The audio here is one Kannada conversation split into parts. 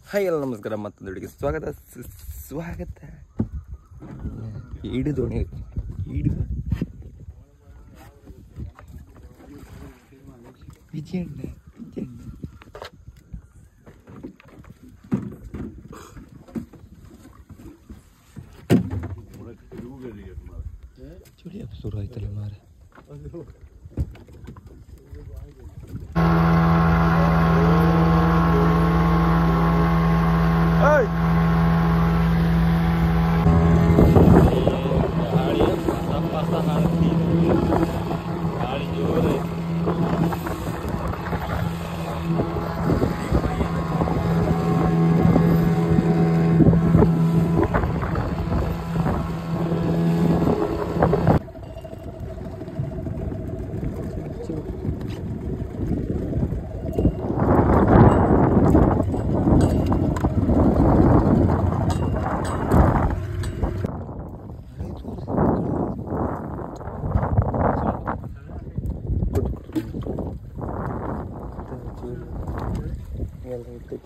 ಹಾಯ್ ಎಲ್ಲ ನಮಸ್ಕಾರ, ಮತ್ತೊಂದು ವಿಡಿಯೋಗೆ ಸ್ವಾಗತ. ಈಡು ದೋಣಿ ಈಡು ವಿಜಯಣ್ಣ ಚುಡಿ ಶುರು ಆಯ್ತಲ್ಲ ಮಾರೆ.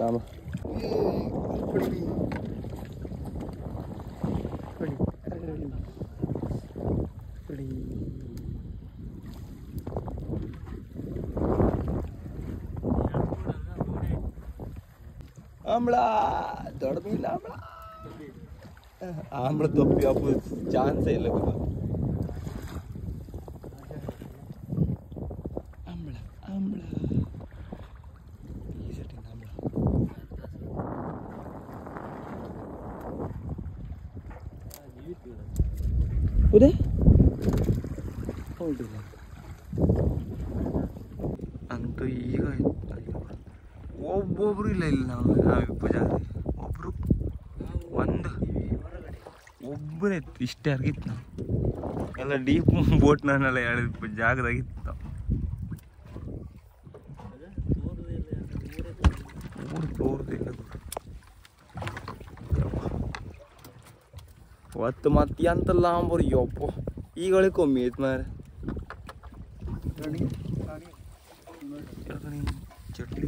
काम आमला दौड़ मिला आमला आमला तो आप चांस है लगा आमला आमला उदे ಅಂತೂ ಈಗ ಒಬ್ಬೊಬ್ರು ಇಲ್ಲ ಇಲ್ಲಿ ನಾವಿಪ್ಪ ಜಾಗ ಒಬ್ಬರೇ ಇಷ್ಟೇ ಆಗಿತ್ತು. ನಾವು ಎಲ್ಲ ಡೀಪ್ ಬೋಟ್ನೆಲ್ಲ ಹೇಳಿದ ಜಾಗದಾಗಿತ್ತು. ತೋರ್ದಿಲ್ಲ ಒತ್ತು ಮತ್ತೆ ಅಂತಲ್ಲ ಅಂಬರು ಯಪ್ಪ ಈಗಳೆ ಕಮ್ಮಿ ಐತೆ ಮಾರೆ. ಚಟ್ಲಿ ಅಮ್ಮನ ಚಟ್ಲಿ ಚಟ್ಲಿ ಚಟ್ಲಿ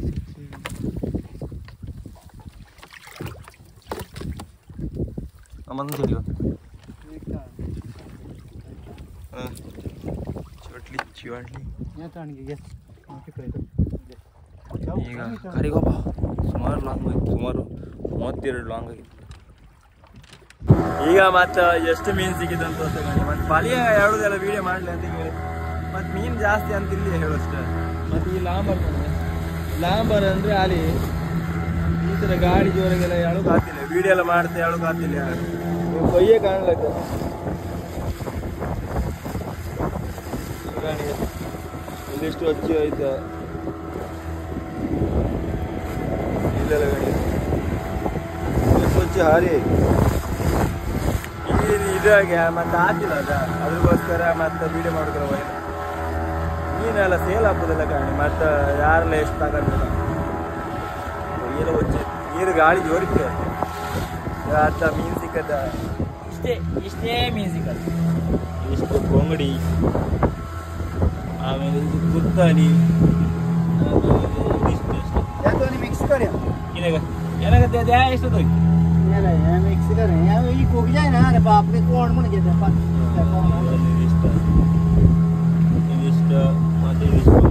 ಈಗ ಕರಿಗೊಬ್ಬ ಸುಮಾರು ಲಾಂಗ್ ಆಯ್ತು, ಸುಮಾರು 32 ಲಾಂಗ್ ಆಗಿತ್ತು. ಈಗ ಮತ್ತೆ ಎಷ್ಟು ಮೀನು ಸಿಕ್ಕಿದೆ ಅಂತ ಮತ್ತೆ ಪಾಲಿಯ ಹೇಳೋದೆಲ್ಲ ವೀಡಿಯೋ ಮಾಡಲಿ ಅಂತ ಹೇಳಿ ಮತ್ತೆ ಮೀನು ಜಾಸ್ತಿ ಅಂತ ಇಲ್ಲಿ ಹೇಳೋಷ್ಟೇ. ಮತ್ತು ಈ ಲಾಂಬರ್ ಅಂದರೆ ಅಲ್ಲಿ ಈ ಥರ ಗಾಡಿ ಜೋರಾಗೆಲ್ಲ ಹೇಳೋಕೆ ಆಗ್ತಿಲ್ಲ, ವೀಡಿಯೋ ಎಲ್ಲ ಮಾಡ್ತಾ ಹೇಳೋಕೆ ಆಗ್ತಿಲ್ಲ, ಕೈಯೇ ಕಾಣಲಕ್ಕ ಗಾಡಿ ಇಲ್ಲಿಷ್ಟು ಹಚ್ಚಿ ಆಯ್ತಾ ಇಲ್ಲೆಲ್ಲ ಗಾಡಿ ಎಷ್ಟು ಹಚ್ಚಿ ಹಾರಿ ಇದಾಗೆ ಮತ್ತೆ ಆಗ್ತಿಲ್ಲ ಅದ್ರಗೋಸ್ಕರ ಮತ್ತೆ ವೀಡಿಯೋ ಮಾಡಿದ್ರೆ ಮೀನೆಲ್ಲ ಸೇಲ್ ಹಾಕೋದಿಲ್ಲ ಕಾಣಿ ಮತ್ತೆ ಯಾರೆಲ್ಲ ಎಷ್ಟು ತಗೊಂಡಿಲ್ಲ ಎಲ್ಲ వచ్చి ನೀರು ಗಾಳಿ ಜೋರಿತ್ತು ಅರ್ಥ ಮೀನು ಸಿಕ್ಕದ ಇಷ್ಟೇ ಮೀನು ಸಿಕ್ಕದ. ಇಷ್ಟು ಕೊಂಗಡಿ, ಆಮೇಲೆ ಇದು ಕುತ್ತಾನಿ, ಆಮೇಲೆ ಮಿಕ್ಸ್ ಕರಿ ಏನಾಗತ್ತೆ ಅದೇ ಎಷ್ಟು मिक्स करें यार ये कोक जाए ना अरे बाप रे कोण म्हण घेते पण इदिष्ट ಮತ್ತೆ ಇದಿಷ್ಟು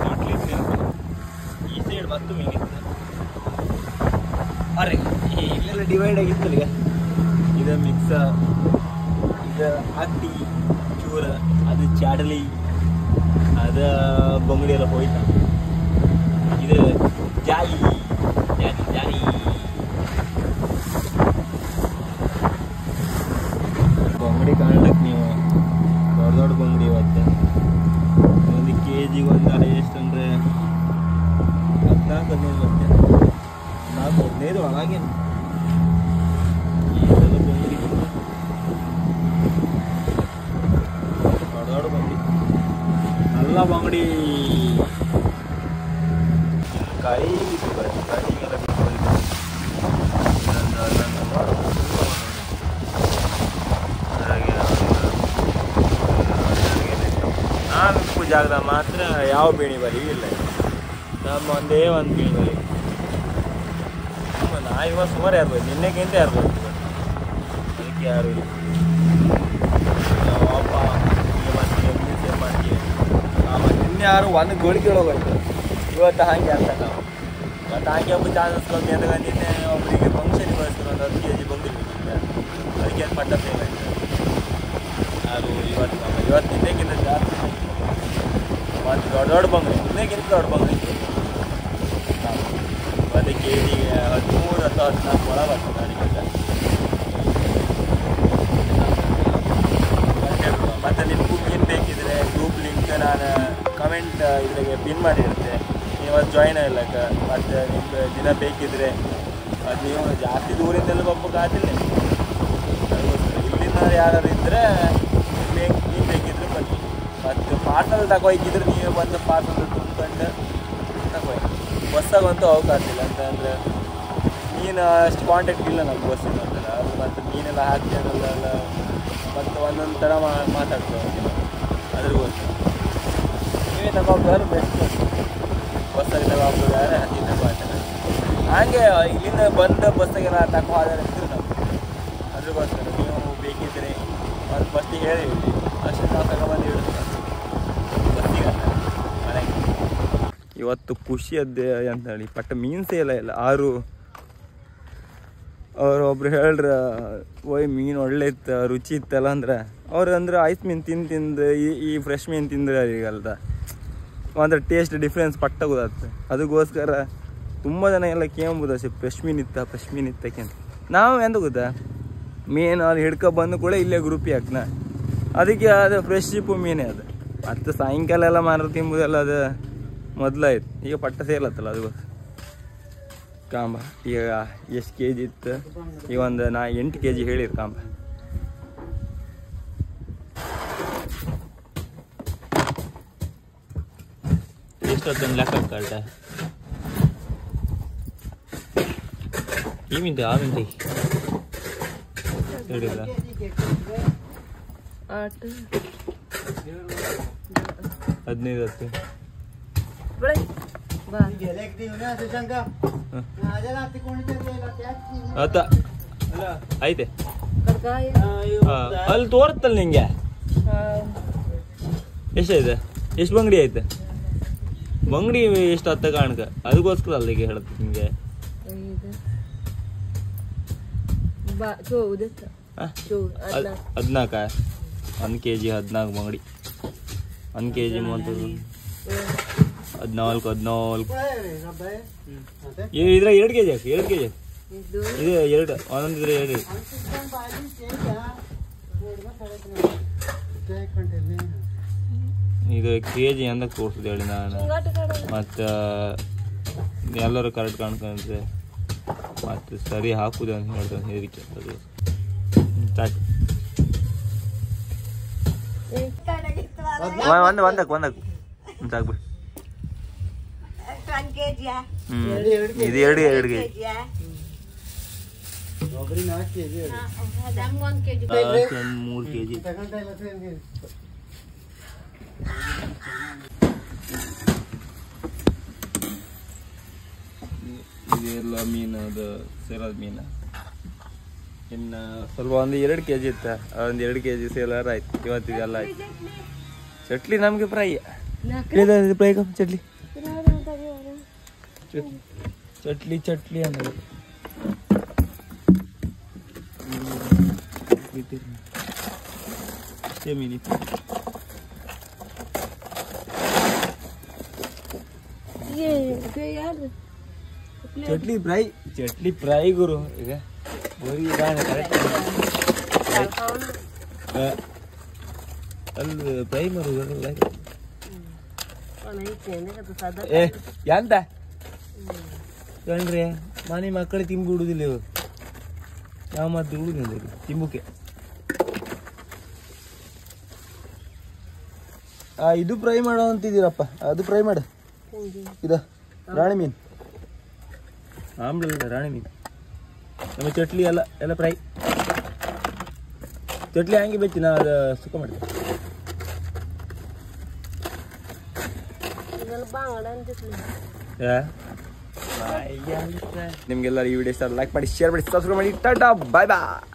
ಮಾಡ್ಲಿಕ್ಕೆ ಈ ಸೈಡ್ ಮತ್ತು ಮೀನಿತ್ತು. ಅರೆ ಇಲ್ಲೆಲ್ಲ ಡಿವೈಡ್ ಆಗಿತ್ತಲ್ಲ ಈಗ ಇದು ಮಿಕ್ಸ್, ಇದು ಅಟ್ಟಿ ಚೂರ, ಅದು ಚಾಡಲಿ, ಅದು ಬೊಂಗಡಿ ಎಲ್ಲ ಹೋಯ್ತ, ಇದು ಜಾಲಿ ಜಾಲಿ ಬಂಗಡಿ ಕಾಣ್ಲಕ್ಕೆ ನೀವು ದೊಡ್ಡ ದೊಡ್ಡ ಬಂಗಡಿ ಇವತ್ತೆ ಒಂದು ಕೆಜಿಗೆ ಒಂದು ಹೈಯೆಸ್ಟ್ ಅಂದರೆ 14-15 ಬರುತ್ತೆ, 14-15 ಒಳಗೇನು ಈ ಸಲ ಬಂಗಡಿ ದೊಡ್ಡ ದೊಡ್ಡ ಬಂಗಡಿ ಎಲ್ಲ ಬಂಗಡಿ ಕಾಯಿಗೆಲ್ಲ ನಾನು ಜಾಗದಾಗ ಮಾತ್ರ ಯಾವ ಬೇಣಿ ಬಲಿ ಇಲ್ಲ, ನಮ್ಮ ಒಂದೇ ಒಂದು ಬೇಣಿ ಬಲಿ ಇವತ್ತು ಸುಮಾರು ಇರ್ಬೋದು, ನಿನ್ನೆಗಿಂತ ಇರ್ಬೋದು. ಅದಕ್ಕೆ ಯಾರು ಇಲ್ಲ. ಅಪ್ಪ ನಿನ್ನೆ ಯಾರು ಒಂದು ಗೋಳಿಗೆ ಹೋಗೋಯ್ತು, ಇವತ್ತು ಹಾಗೆ ಅಂತ ನಾವು ಮತ್ತು ಹಾಗೆ ಒಬ್ಬ ಚಾನ್ಸಸ್ ಕಮ್ಮಿ ಅಂದಾಗ ನಿನ್ನೆ ಒಬ್ಬರಿಗೆ ಫಂಕ್ಷನಿಗೆ ಬಯಸ್ತಾರೆ ಒಂದು 10 kg ಬಂದಿರ್ಬೇಕಿಲ್ಲ, ಅದಕ್ಕೆ ಪಟ್ಟ ಸೇಲ್ ಆಯ್ತು. ಅದು ಇವತ್ತು ನಿನ್ನೆಗಿಂತ ಜಾಸ್ತಿ ಮತ್ತು ದೊಡ್ಡ ಬಂಗ್ರಿ, ನಿನ್ನೆಗಿಂತ ದೊಡ್ಡ ಬಂಗ್ರಿ. ಒಂದು ಕೆಜಿಗೆ 13 ಅಥವಾ 14 ಮೊಳ ಬರ್ತದೆ ಅದಕ್ಕಿಂತ. ಮತ್ತು ನಿಮಗೂ ಮೀನು ಬೇಕಿದ್ರೆ ಗ್ರೂಪ್ ಲಿಂಕ್ ನಾನು ಕಮೆಂಟ್ ಇದ್ರಾಗೆ ಪಿನ್ ಮಾಡಿರುತ್ತೆ, ನೀವು ಅದು ಜಾಯ್ನ್ ಆಗ್ಲಕ್ಕ. ಮತ್ತು ನಿಮ್ಗೆ ದಿನ ಬೇಕಿದ್ರೆ ಅದು ನೀವು ಜಾಸ್ತಿ ದೂರಿಂದೆಲ್ಲ ಹೋಗ್ಬೇಕಾಗಿಲ್ಲ, ಇಲ್ಲಿಂದ ಯಾರು ಇದ್ದರೆ ಮೀನು ಬೇಕಿದ್ರೆ ಬನ್ನಿ. ಮತ್ತು ಪಾರ್ಸಲ್ ತಗೋಯ್ಕಿದ್ರೆ ನೀವು ಬಂದು ಪಾರ್ಸಲ್ ತುಂಬ್ಕೊಂಡು ತಗೋಯ್ತು. ಬಸ್ಸಾಗಂತೂ ಅವಕಾಶ ಇಲ್ಲ, ಅಂತಂದರೆ ಮೀನು ಅಷ್ಟು ಕಾಂಟ್ಯಾಕ್ಟ್ ಇಲ್ಲ ನಮ್ಗೆ ಬಸ್ಸಿನ ಅಂತಲ್ಲ. ಅದು ಮತ್ತು ಮೀನೆಲ್ಲ ಹಾಕ್ತೀನಲ್ಲ ಮತ್ತು ಒಂದೊಂದು ಥರ ಮಾತಾಡ್ತೇವೆ ಅದ್ರಿಗೋಸ್ಕರ ನೀವೇ ತಗೋಬೇಕಾದ್ರೆ ಬೆಸ್ಟ್. ಬಸ್ಸಾಗಿ ತಗೋಬೇಕಾದ್ರೆ ಹಂಗೆ ತಗೋತಾರೆ. ಹಾಗೆ ಇಲ್ಲಿಂದ ಬಂದು ಬಸ್ಸಾಗೆಲ್ಲ ತಗೋ ಆಧಾರ ಇದ್ರು ನಾವು, ಅದ್ರಿಗೋಸ್ಕರ ನೀವು ಬೇಕಿದ್ರೆ ಅದು ಫಸ್ಟಿಗೆ ಹೇಳಿ ಅಷ್ಟು ನಾವು ತಗೊಬಂದು ಇಡ್ತೀವಿ ಬಸ್ಸಿಗೆ ಅಂತ ಮನೆಗೆ. ಇವತ್ತು ಖುಷಿಯದ್ದೇ ಅಂತೇಳಿ ಪಟ್ಟ ಮೀನು ಸೇಲ ಇಲ್ಲ. ಒಬ್ರು ಹೇಳ್ರ ಓಯ್ ಮೀನು ಒಳ್ಳೆ ಇತ್ತು, ರುಚಿ ಇತ್ತಲ್ಲ ಅಂದ್ರೆ ಅವ್ರು ಅಂದ್ರೆ ಐಸ್ ಮೀನು ತಿಂದು ಈ ಫ್ರೆಶ್ ಮೀನು ತಿಂದ್ರೆ ಈಗಲ್ದ ಅಂದ್ರೆ ಟೇಸ್ಟ್ ಡಿಫ್ರೆನ್ಸ್ ಪಟ್ಟ ಗೊತ್ತಾಗ್ತದೆ. ಅದಕ್ಕೋಸ್ಕರ ತುಂಬ ಜನ ಎಲ್ಲ ಕೇಳ್ಬೋದು ಅಷ್ಟೇ ಫ್ರೆಶ್ ಮೀನು ಇತ್ತಕ್ಕೆ ಅಂತ. ನಾವು ಎಂತ ಗೊತ್ತಾ, ಮೀನು ಅಲ್ಲಿ ಹಿಡ್ಕೊಬಂದು ಕೂಡ ಇಲ್ಲೇ ಗ್ರೂಪಿಗೆ ಹಾಕ್ನ, ಅದಕ್ಕೆ ಅದು ಫ್ರೆಶ್ ಚಿಪ್ಪು ಮೀನೇ ಅದು. ಮತ್ತು ಸಾಯಂಕಾಲ ಎಲ್ಲ ಮಾರ ತಿಂಬುದೆಲ್ಲ ಅದು ಮೊದಲಾಯ್ತು, ಈಗ ಪಟ್ಟ ಸೇಲತ್ತಲ್ಲ ಅದಕ್ಕೋಸ್ಕರ. ಕಾಂಬ ಈಗ ಎಷ್ಟು ಕೆ ಜಿ ಇತ್ತು, ಈಗ ಒಂದು 8 kg ಹೇಳಿರು ಕಾಂಬ. ಎಷ್ಟೊತ್ತೊಂದು ಲೆಕ್ಕ ಕಳ್ಟ ಈ ಮಿಂಟಿ ಆ ಮಿಂಟಿ ಹೇಳಿಲ್ಲ 15 ಐತೆ ಅಲ್ಲಿ ತೋರುತ್ತಲ್ಲ ನಿಂಗೆ. ಎಷ್ಟಾಯ್ತು, ಎಷ್ಟು ಬಂಗಡಿ ಐತೆ? ಬಂಗಡಿ ಎಷ್ಟು ಹತ್ತ ಕಾಣಕ, ಅದಕ್ಕೋಸ್ಕರ ಅಲ್ಲಿಗೆ ಹೇಳುತ್ತೆ ನಿಂಗೆ. 14 1 kg 14 ಬಂಗಡಿ, 1 kg 30 14 ಇದ್ರಾಗ 2 kg ಹಾಕಿ, 2 kg ಇದೆ, 2 ಒಂದೊಂದಿದ್ರೆ 2. ಇದು kg ಅಂತ ತೋರಿಸಿದೆ ಹೇಳಿ ನಾನು. ಮತ್ತು ಎಲ್ಲರೂ ಕರೆಕ್ಟ್ ಕಾಣ್ಕೊಂಡ್ರೆ ಮತ್ತು ಸರಿ ಹಾಕುದು ಅಂತ ಹೇಳ್ತಾರೆ ಹೇರಿಕೆ. ಅದು ಸಾಕು ಒಂದಕ್ಕೆ ಸಾಕ್ಬಿಡಿ. ಇದು 2 kg 3 kg. ಇದೆಲ್ಲ ಮೀನು, ಅದು ಸೇಲದ ಮೀನು. ಇನ್ನು ಸ್ವಲ್ಪ ಒಂದು 2 kg ಇತ್ತು, ಒಂದು 2 kg ಸೇಲಾರ ಆಯ್ತು. ಇವತ್ತು ಇದೆಲ್ಲ ಆಯ್ತು. ಚಟ್ಲಿ ನಮಗೆ ಫ್ರೈ ಫ್ರೈ ಚಟ್ಲಿ ಚಟ್ಲಿ ಅನ್ನೋದು ಮೀನಿ. ಚಟ್ಲಿ ಫ್ರೈ ಗುರು. ಈಗ ಬರೀ ಕರೆಕ್ಟ್ ಅಲ್ಲಿ ಫ್ರೈ ಮಾಡೋದು ಎಂತ ಕಣ್ರಿ ಮನೆ ಮಕ್ಕಳು ತಿಂಬಿಡುದಿಲ್ಲ ಇವರು. ನಾವು ಮತ್ತೆ ಉಳಿದ ತಿಂಬುಕ್ಕೆ ಇದು ಫ್ರೈ ಮಾಡೋ ಅಂತಿದ್ದೀರಪ್ಪ, ಅದು ಫ್ರೈ ಮಾಡು. ಇದ ರಾಣಿ ಮೀನು, ಆಮ್ಲ ರಾಣಿ ಮೀನು. ನಮ್ಮ ಚಟ್ಲಿ ಎಲ್ಲ ಫ್ರೈ. ಚಟ್ಲಿ ಹಂಗೆ ಬೆಚ್ಚಿ ನಾ ಅದು ಸುಕ್ಕ ಮಾಡ್ತೀನಿ. ನಿಮ್ಗೆಲ್ಲ ಈ ವಿಡಿಯೋ ಇಷ್ಟ ಲೈಕ್ ಮಾಡಿ ಶೇರ್ ಮಾಡಿ ಸಬ್ಸ್ಕ್ರೈಬ್ ಮಾಡಿ ಟಾಟಾ ಬಾಯ್ ಬಾಯ್.